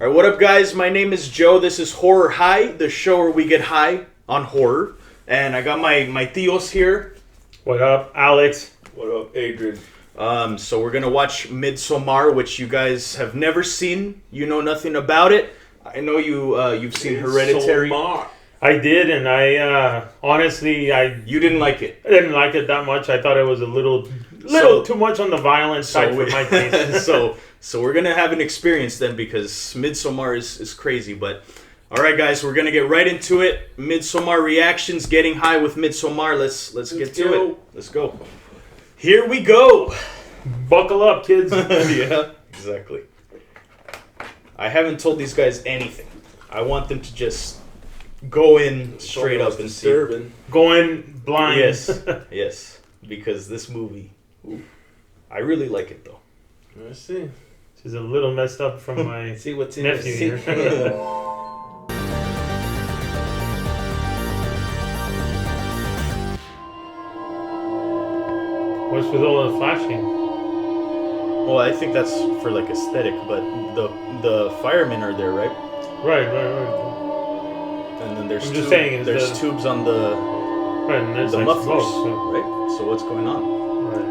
All right, what up, guys? My name is Joe. This is Horror High, the show where we get high on horror. And I got my tios here. What up, Alex? What up, Adrian? So we're gonna watch Midsommar, which you guys have never seen. You know nothing about it. I know you've seen Hereditary. I did, and I honestly You didn't like it. I didn't like it that much. I thought it was a little too much on the violent side for my taste. So we're gonna have an experience then, because Midsommar is crazy. But all right, guys, we're gonna get right into it. Midsommar reactions, getting high with Midsommar. Let's get to it. Let's go. Here we go. Buckle up, kids. Yeah, exactly. I haven't told these guys anything. I want them to just go in straight up and see. Going blind. Yes, because this movie, I really like it though. Let's see. She's a little messed up from my See what's in nephew here. What's with all the flashing? Well, I think that's for like aesthetic, but the firemen are there, right? Right. And then there's I'm just saying, there's tubes on the Right, and there's like mufflers, smoke, so. right? So what's going on? Right.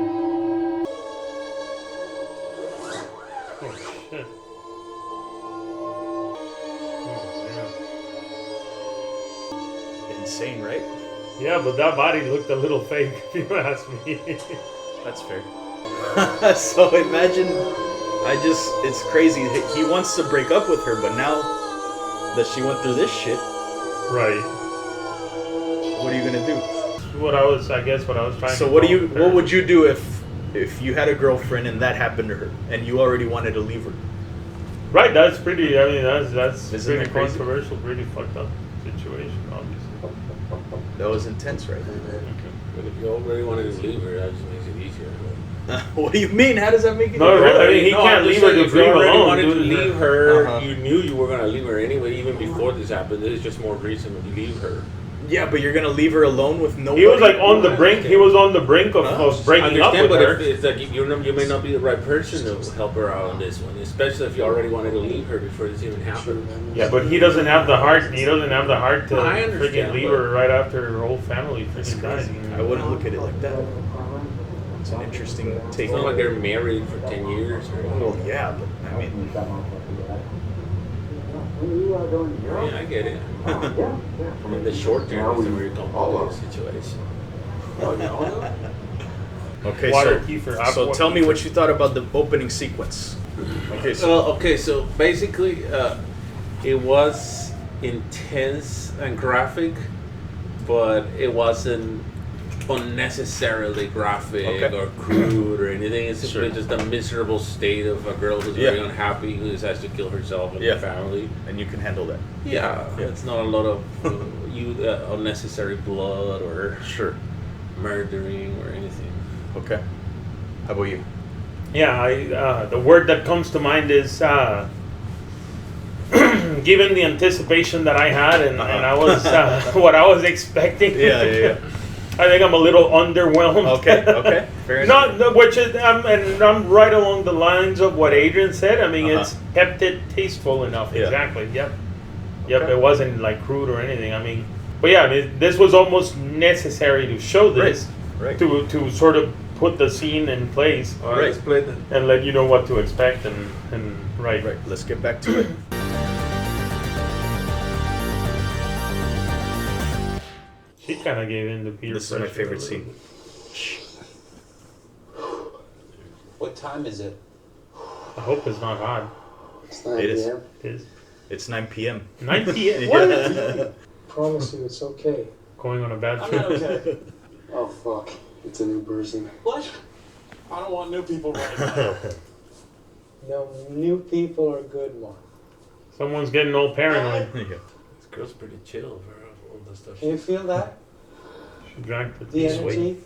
Oh shit. Oh, Insane, right? yeah, but that body looked a little fake, if you ask me. That's fair. So imagine, it's crazy. He wants to break up with her, but now that she went through this shit, Right. what are you gonna do? What I was trying So to what compare. would you do if you had a girlfriend and that happened to her, and you already wanted to leave her? Right, that's pretty, I mean, that's Isn't pretty that crazy? controversial, pretty fucked up situation, obviously. That was intense, right? But if you already wanted to leave her, that just makes it easier. What do you mean? How does that make it? No, easier? really, I mean, he No, can't I'm just leave her saying, to if you grieve already alone, wanted to dude. leave her, Uh-huh. you knew you were going to leave her anyway, even before this happened. It's just more reason to leave her. Yeah, but you're gonna leave her alone with nobody. He was like on the brink, he was on the brink of breaking up with but her. it's like you may not be the right person to help her out on this one, especially if you already wanted to leave her before this even happened. Yeah, but he doesn't have the heart, to I understand, freaking leave her right after her whole family freaking died. I wouldn't look at it like that. It's an interesting take. It's not like they're married for 10 years. Well, yeah, but I mean, Yeah, I get it. In the short term, it's a very complicated situation. okay. Water, kefir, So aqua, tell me kefir. what you thought about the opening sequence. Okay, So basically, it was intense and graphic, but it wasn't unnecessarily graphic or crude or anything. It's simply just a miserable state of a girl who's very unhappy, who has to kill herself and her family. and you can handle that. Yeah, it's not a lot of unnecessary blood or murdering or anything. Okay. How about you? Yeah, the word that comes to mind is given the anticipation that I had and I was what I was expecting. Yeah. I think I'm a little underwhelmed. Okay. Fair enough. Not which is I'm right along the lines of what Adrian said. I mean, it's kept it tasteful enough. Yeah. Exactly. Yep. Okay. It wasn't like crude or anything. I mean, but yeah, I mean, this was almost necessary to show this, Right. to sort of put the scene in place, All right, let's play then. and let you know what to expect and right. Right. Let's get back to it. She kind of gave in to peer This is my pressure favorite a little scene. What time is it? bit. I hope it's not hot. It's 9 It is. p.m. It is It's 9 p.m. 9 p.m. Yeah. What? Promise you it's okay. Going on a bad I'm trip. not okay. Oh fuck. It's a new person. What? I don't want new people right now. No, new people are good, Mark. Someone's getting all paranoid. Yeah. This girl's pretty chill for all the stuff. Can you feel that? She drank the The tea. energy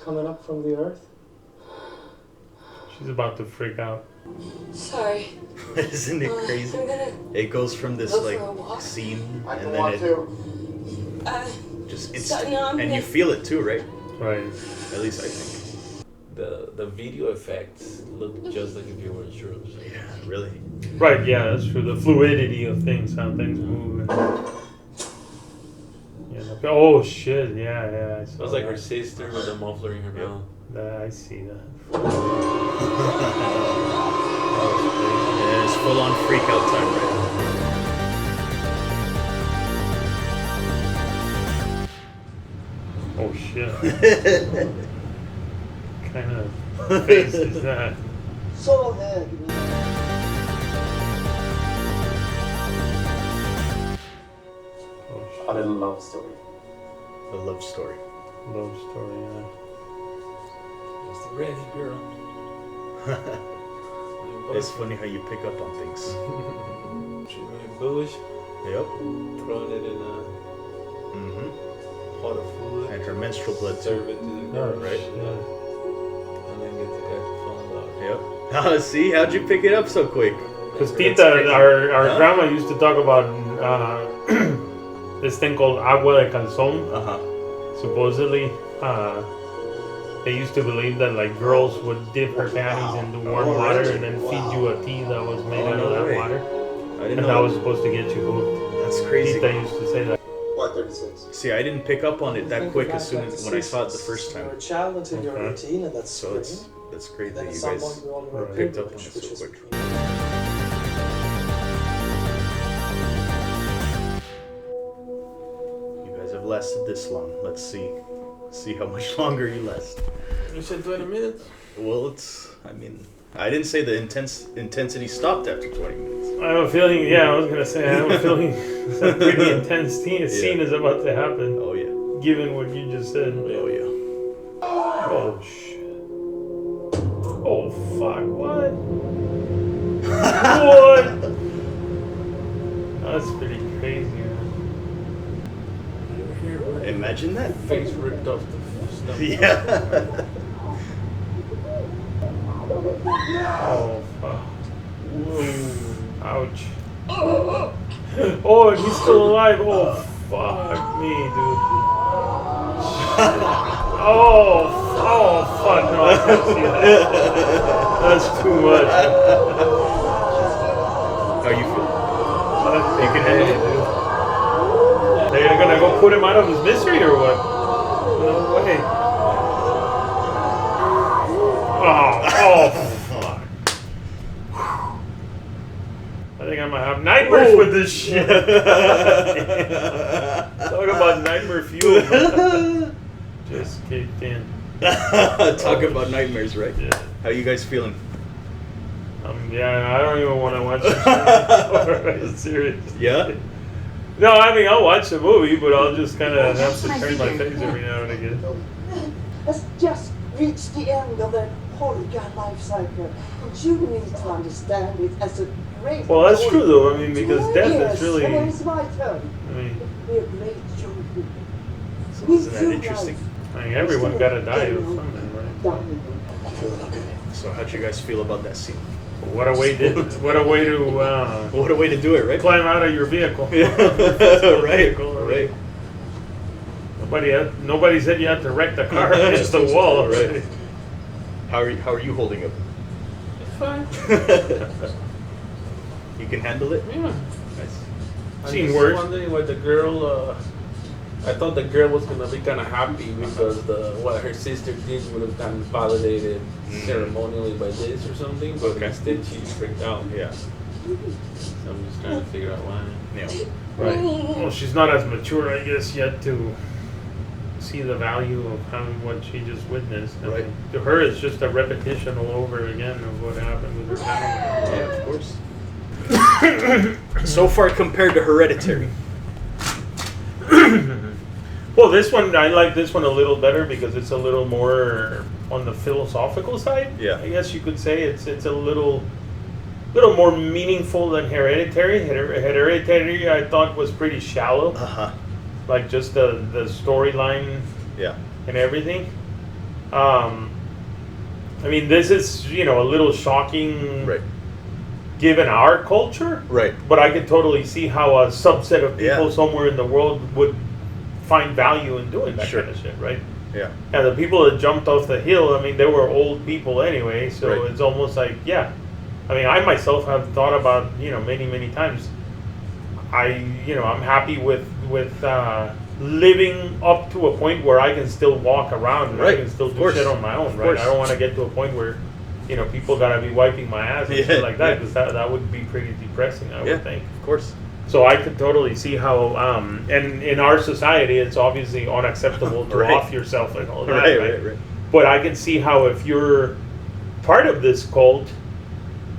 coming up from the earth? She's about to freak out. Sorry. Isn't it crazy? I'm gonna It goes from this go like for a walk. scene, I and can then walk it too. just So, instant, no, I'm and you gonna- feel it too, right? Right. At least I think. The video effects look just like if you were in shrooms. Yeah, really. Right, yeah, that's true. The fluidity of things, how things move. Oh shit! Yeah. I saw It was like that. her sister with a muffler in her mouth. I see that. Yeah, it's full on freak out time right now. Oh shit! What kind of face is that? So heavy. Oh shit! A little love story. A love story. Love story. Yeah. It's the redhead girl. It's funny how you pick up on things. She's wearing bush, Yep. throwing it in a Mm-hmm. pot of food, And her menstrual blood serve too. it to the Oh, girl, right. shit. and then get the guy to fall in love. Yep. See, how'd you pick it up so quick? Because That's Tita, crazy. our Huh? grandma used to talk about this thing called agua de calzón. Uh-huh. Supposedly, they used to believe that like girls would dip her panties into warm Oh, water really? and then feed you a tea that was made Oh, out no of that way. water, I didn't and know that was supposed to get you hooked. That's crazy. Tita used to say that. Why 36? See, I didn't pick up on it that Think quick of as soon life as like when I saw it the seasons. first You're a time. child until you're Okay. 18, and that's So spring. that's great Then that at you some guys point we all learn picked up on privilege, it which so is quick. You guys have lasted this long. Let's see how much longer you last. You said 20 minutes? Well, I didn't say the intensity stopped after 20 minutes. I have a feeling. Yeah, I was gonna say I have a feeling some pretty intense scene is about to happen, Oh yeah. given what you just said. Oh yeah. Oh shit. Oh fuck. What? What? That's pretty crazy, man. Imagine that. Face ripped off the stomach. Yeah. Oh fuck. Ouch. Oh, and he's still alive. Oh fuck me, dude. Oh fuck no, I can't see that. That's too much. How you feel? You can handle it, dude. They're gonna go put him out of his misery or what? No way. Oh fuck. I think I might have nightmares with this shit. Talk about nightmare fuel. Just kicked in. Talk about nightmares, right? Yeah. How you guys feeling? Yeah, I don't even want to watch this Serious. Yeah? No, I mean, I'll watch the movie, but I'll just kind of have to turn my face every now and again. Has just reached the end of their Holga life cycle. You need to understand it as a great Well, that's joy. true, though. I mean, because death Yes, is really. well, it's my turn. I mean, Be a great joy. Isn't that interesting? everyone gotta die of something, right? So how'd you guys feel about that scene? What a way to What a way to do it, right? climb out of your vehicle. Right, right. Nobody said you had to wreck the car against the wall. Right. How are you holding up? Fine. You can handle it? Yeah. Nice. I'm Seen just worse. wondering why the girl. I thought the girl was gonna be kind of happy because what her sister did would have gotten validated ceremonially by this or something, but Okay. instead she freaked out. Yeah. So I'm just trying to figure out why. Yeah. Right. Well, she's not as mature, I guess, yet to see the value of what she just witnessed. I Right. mean, to her, it's just a repetition all over again of what happened with her family. Yeah, of course. So far compared to Hereditary. Well, this one, I like this one a little better because it's a little more on the philosophical side. Yeah. I guess you could say it's a little more meaningful than Hereditary. Hereditary, I thought, was pretty shallow, Uh-huh. like just the storyline Yeah. and everything. I mean, this is a little shocking, Right. given our culture. Right. But I could totally see how a subset of people Yeah. somewhere in the world would find value in doing that Sure. kind of shit, right? Yeah. And the people that jumped off the hill, I mean, they were old people anyway, so Right. it's almost like, yeah, I mean, I myself have thought about, many times. I'm happy with living up to a point where I can still walk around and Right. I can still Of do course. shit on my own, Of right? course. I don't want to get to a point where, people gotta be wiping my ass and shit like that, because that would be pretty depressing, I would think. Of course. So I could totally see how, and in our society, it's obviously unacceptable to Right. off yourself and all that, Right. But I can see how if you're part of this cult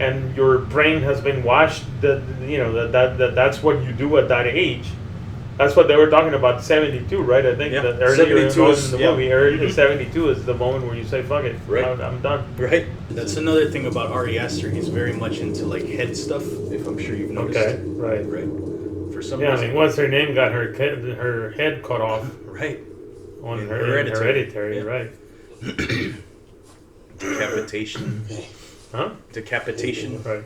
and your brain has been washed, that's what you do at that age. That's what they were talking about, 72, right? I think Yeah. that earlier 72 in is- the yeah. movie, 72 is the moment where you say, fuck it, Right. I'm done. Right. That's another thing about Ari Aster. He's very much into like head stuff. If I'm sure you've noticed. Okay, right. Right. For some Yeah, I reason. mean, what's her name got her head cut off Right. on In her Hereditary. Hereditary, Yeah. right? Decapitation. Huh? Decapitation. Right,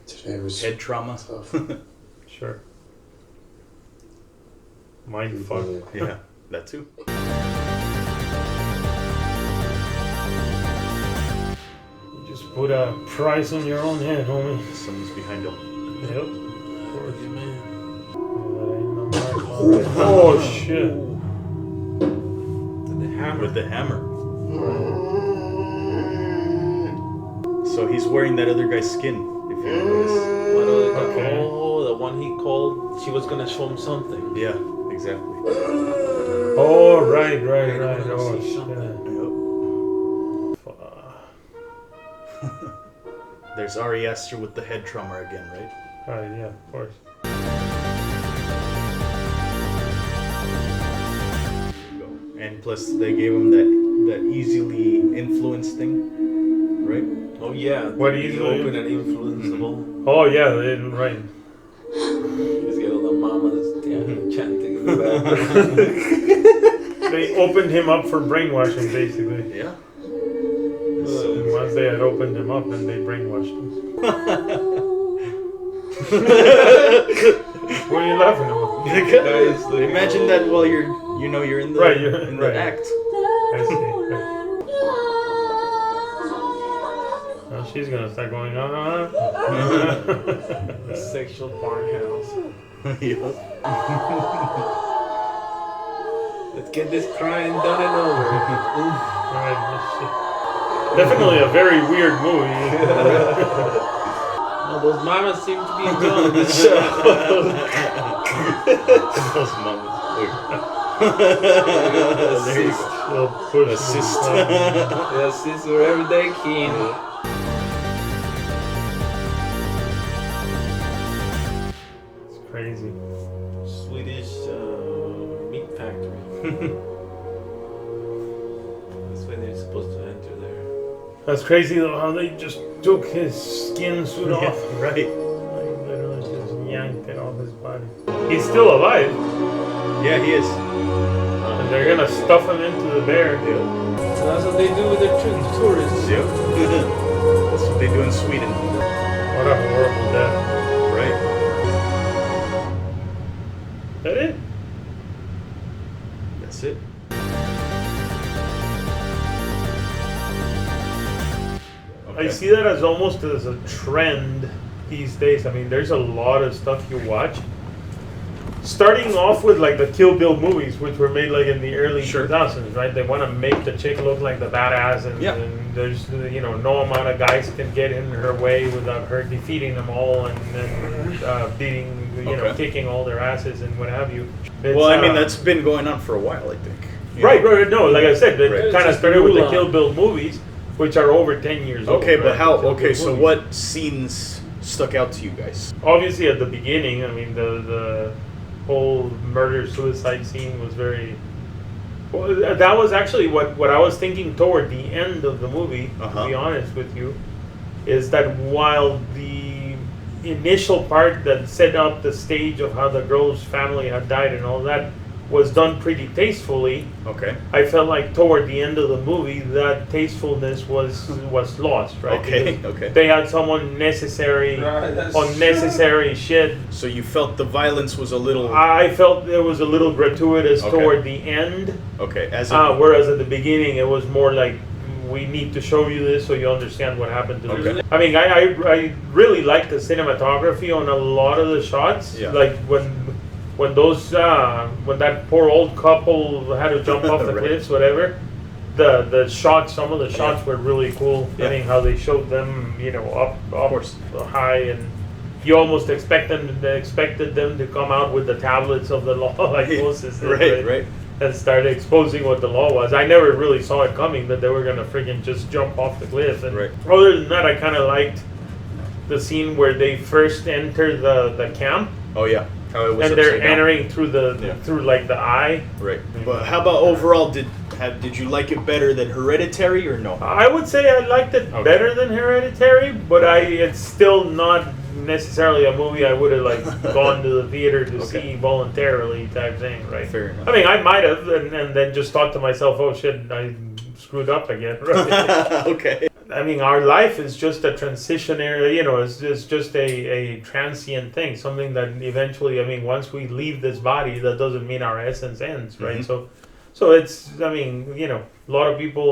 Today was Head trauma. tough. sure. Mind fuck. Yeah. That too. You just put a price on your own head, homie. Someone's behind him. Yep. Of course. Oh shit. The hammer. With the hammer. So he's wearing that other guy's skin. If you notice. What do they call- Okay. Oh, the one he called. She was gonna show him something. Yeah. Exactly. Oh right. Oh See shit. something. Fuck. There's Ari Aster with the head trauma again, right? Right, yeah, of course. And plus, they gave him that easily influenced thing, right? Oh yeah. What to do be you- open and influenceable? Oh yeah, right. He's got all the mamas chanting in the background. They opened him up for brainwashing, basically. Yeah. And once they had opened him up, then they brainwashed him. What are you laughing about? Imagine that while you're in the Right, in the right. act. I see. Right. Now she's gonna start going on. The sexual farmhouse. Yeah. Let's get this crying done and over. Right, definitely a very weird movie. Oh, those mamas seem to be enjoying the show. Those mamas. Assist. They'll push Assist. The assist wherever they can. It's crazy. Swedish meat factory. That's why they're supposed to enter there. That's crazy though, how they just took his skin suit off. Right. Like literally just yanked it off his body. He's still alive, Yeah, he is. and they're gonna stuff him into the bear. Yeah. That's what they do with their tourists. Yep. That's what they do in Sweden. What a horrible death. Right. That it? That's it. I see that as almost as a trend these days. I mean, there's a lot of stuff you watch. Starting off with like the Kill Bill movies, which were made like in the early Sure. 2000s, right? They want to make the chick look like the badass, and, Yeah. and there's no amount of guys can get in her way without her defeating them all and beating, Okay. kicking all their asses and what have you. It's, Well, I mean, that's been going on for a while, I think. You right. know? No, like I said, it Right. kind of Just started with the Mulan. Kill Bill movies, which are over 10 years old. Okay, but right? how? The Kill Okay, Bill so movies. what scenes stuck out to you guys? Obviously, at the beginning, I mean, the whole murder-suicide scene was very... Well, that was actually what I was thinking toward the end of the movie, to Uh-huh. be honest with you, is that while the initial part that set up the stage of how the girl's family had died and all that was done pretty tastefully, Okay. I felt like toward the end of the movie that tastefulness was lost, right? Okay, Because okay. they had some unnecessary shit. So you felt the violence was a little I felt it was a little gratuitous Okay. toward the end, okay, as whereas at the beginning it was more like we need to show you this so you understand what happened to Okay. this. I mean, I really like the cinematography on a lot of the shots. Yeah. Like when those when that poor old couple had to jump off the Right. cliffs, whatever. The shots, some of the shots were really cool. Yeah. I mean, how they showed them, you know, up course. high, and you almost expected them to come out with the tablets of the law, like Moses did, Right. and start exposing what the law was. I never really saw it coming that they were gonna friggin' just jump off the cliff. And Right. other than that, I kind of liked the scene where they first enter the camp, Oh yeah. How it was and they're upside down. entering through Yeah. through like the eye. Right. But how about overall? Did you like it better than Hereditary or no? I would say I liked it Okay. better than Hereditary, but it's still not necessarily a movie I would have like gone to the theater to Okay. see voluntarily type thing, right? Fair enough. I mean, I might have, and then just thought to myself, "Oh shit, I screwed up again." Right? Okay. I mean, our life is just a transitionary, you know, it's just a transient thing, something that eventually, I mean, once we leave this body, that doesn't mean our essence ends, right? Mhm. So it's, I mean, you know, a lot of people,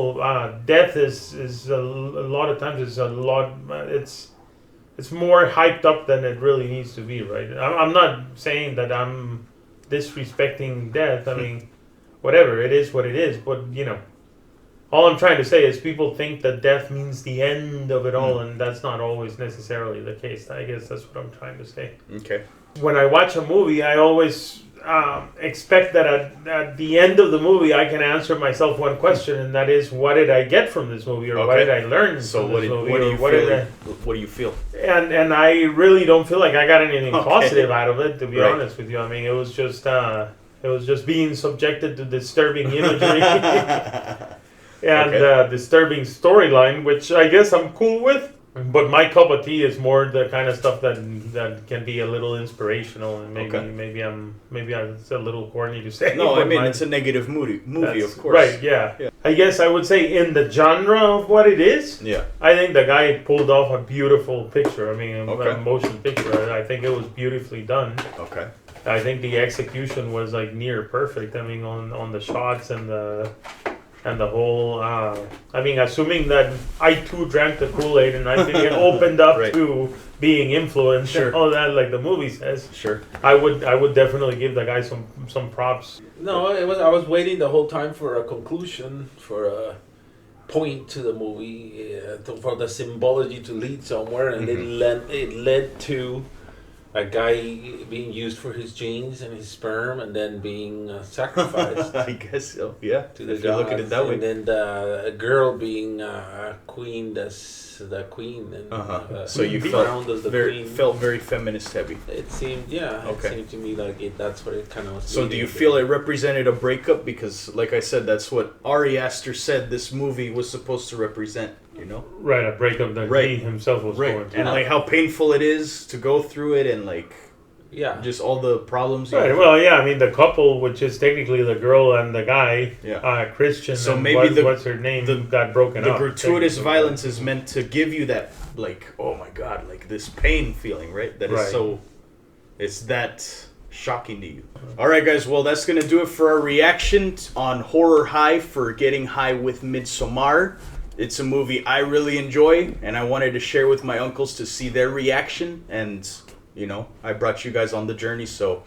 death is a lot of times it's more hyped up than it really needs to be, right? I'm not saying that I'm disrespecting death. I mean, whatever, it is what it is, but, you know, all I'm trying to say is people think that death means the end of it all, and that's not always necessarily the case. I guess that's what I'm trying to say. Okay. When I watch a movie, I always expect that at the end of the movie, I can answer myself one question, and that is, what did I get from this movie, or what Okay. did I learn So from what this do movie, you or what feel? did I... What do you feel? And I really don't feel like I got anything Okay. positive out of it, to be Right. honest with you. I mean, it was just being subjected to disturbing imagery. And Okay. disturbing storyline, which I guess I'm cool with. But my cup of tea is more the kind of stuff that can be a little inspirational, and Okay. maybe it's a little corny to say. No, I but mean my- it's a negative movie, that's- of course. Right? Yeah. Yeah. I guess I would say in the genre of what it is, Yeah. I think the guy pulled off a beautiful picture. I mean, Okay. a motion picture. I think it was beautifully done. Okay. I think the execution was like near perfect. I mean, on the shots and the whole. I mean, assuming that I too drank the Kool-Aid and I think it opened up Right. to being influenced Sure. and all that, like the movie says. Sure. I would definitely give the guy some props. No, I was waiting the whole time for a conclusion, for a point to the movie, for the symbology to lead somewhere, and it led to a guy being used for his genes and his sperm, and then being sacrificed I guess so. Yeah. to the If you look at it gods, that way. and then the girl being queen, the queen, and So you crowned as the queen. felt very feminist heavy. It seemed, yeah. Okay. It seemed to me like that's what it kind of was. So do you leading feel to. it represented a breakup? Because, like I said, that's what Ari Aster said this movie was supposed to represent. You know, Right, a breakup that Right. he himself was going right? through. And like how painful it is to go through it, and like Yeah. just all the problems. you Right. have. Well, yeah. I mean, the couple, which is technically the girl and the guy, Yeah. Christian. So and maybe what's her name the- got broken The up. gratuitous technically. violence is meant to give you that, like, oh my god, like this pain feeling, right? That is Right. so, it's that shocking to you. All right, guys. Well, that's gonna do it for our reaction on Horror High for Getting High with Midsommar. It's a movie I really enjoy, and I wanted to share with my uncles to see their reaction, and you know, I brought you guys on the journey. So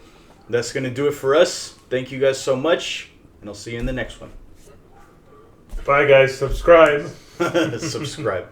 that's gonna do it for us. Thank you guys so much, and I'll see you in the next one. Bye, guys. Subscribe. Subscribe.